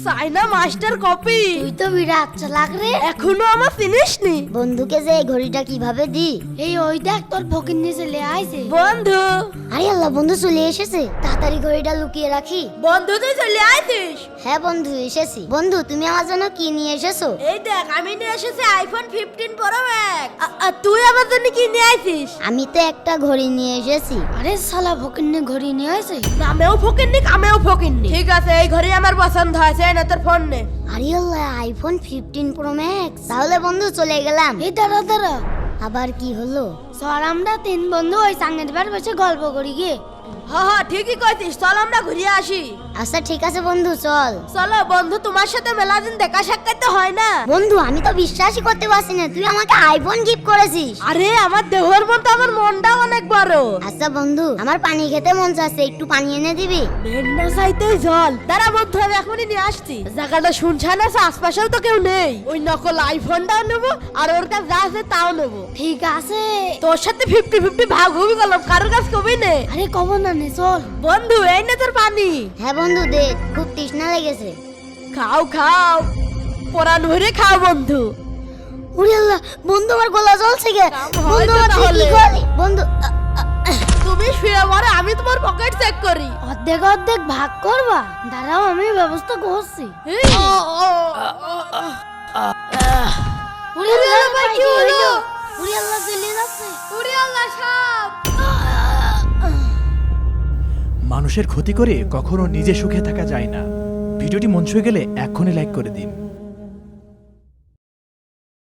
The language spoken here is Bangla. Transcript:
চাইনা মাস্টার কপি। তুই তো বিরাট চালাক রে। এখনো আমার চিনিসনি? বন্ধুকে যে এই ঘড়িটা কিভাবে দি? এই ওই দেখ তোর ফকির নিয়ে চলে আইছে। বন্ধু, আরে আল্লাহ, বন্ধু চলে এসেছে। তাড়াতাড়ি ঘড়িটা লুকিয়ে রাখি। বন্ধু তুই চলে আইছিস? হ্যাঁ বন্ধু, এসেছি। বন্ধু, তুমি আমার জন্য কি নিয়ে এসেছো? এই দেখ, আমি নিয়ে এসেছি আইফোন 15 প্রো ম্যাক্স। আর তুই আমার জন্য কি নিয়ে আইছিস? আমি তো একটা ঘড়ি নিয়ে এসেছি। আরে শালা ফকির নিয়ে ঘড়ি নিয়ে আইছে। নামেও ফকিরনি, কামেও ফকিরনি। ঠিক আছে, এই ঘড়ি আমার পছন্দ হয়েছে, না তোর ফোন নে। আরে আল্লাহ, আইফোন 15 প্রো ম্যাক্স। তাহলে বন্ধু চলে গেলাম। এই দাঁড়া দাঁড়া, আবার কি হলো? স্যার, আমরা তিন বন্ধু ওই সামনের বার বসে গল্প করি গিয়ে। হ্যাঁ ঠিকই কইছিস, চল আমরা ঘুরিয়ে আসি। আচ্ছা ঠিক আছে বন্ধু, চল। চলো বন্ধু, তোমার সাথে মেলা দিন দেখা সাক্ষাৎ তো হয় না। বন্ধু, আমি তো বিশ্বাসই করতে পারছি না তুই আমাকে আইফোন গিফট করেছিস। আরে আমার দেহর মতো আমার মনটাও অনেক বড়। আচ্ছা বন্ধু, আমার পানি খেতে মন চাচ্ছে, একটু পানি এনে দিবি? মেঘনা চাইতে জল। দাঁড়া বন্ধু, আমি এখনই নিয়ে আসছি। জায়গাটা শুনছান আছে, আশপাশেও তো কেউ নেই। ওই নকল আইফোনটাও নেবো, আর ওর কাছে যা আছে তাও নেবো। ঠিক আছে। তোর সাথে 50-50 ভাগ হবি গেলাম, কারোর কাছে কবি নে। আরে কব না নে, চল। বন্ধু, এই নে তোর পানি। হ্যাঁ বন্ধু, দে, খুব তৃষ্ণা লেগেছে। খাও খাও, পরান ভরে খাও বন্ধু। ওরে আল্লাহ, বন্ধু আমার গলা জ্বলছে গে। কাম বন্ধু হয়তো আমার তাহলে। কি করে? বন্ধু, তুমি শুয়ে পড়ো, আমি তোমার পকেট চেক করি। অর্ধেক অর্ধেক ভাগ করবা? দাঁড়াও, আমি ব্যবস্থা করছি। ওরে আল্লাহ, ভাই কি হলো? ওরে আল্লাহ, চলে যাচ্ছে। ওরে আল্লাহ, সাপ। মানুষের ক্ষতি করে কখনো নিজে সুখে থাকা যায় না। ভিডিওটি মন ছুঁয়ে গেলে এক্ষুনি লাইক করে দিন।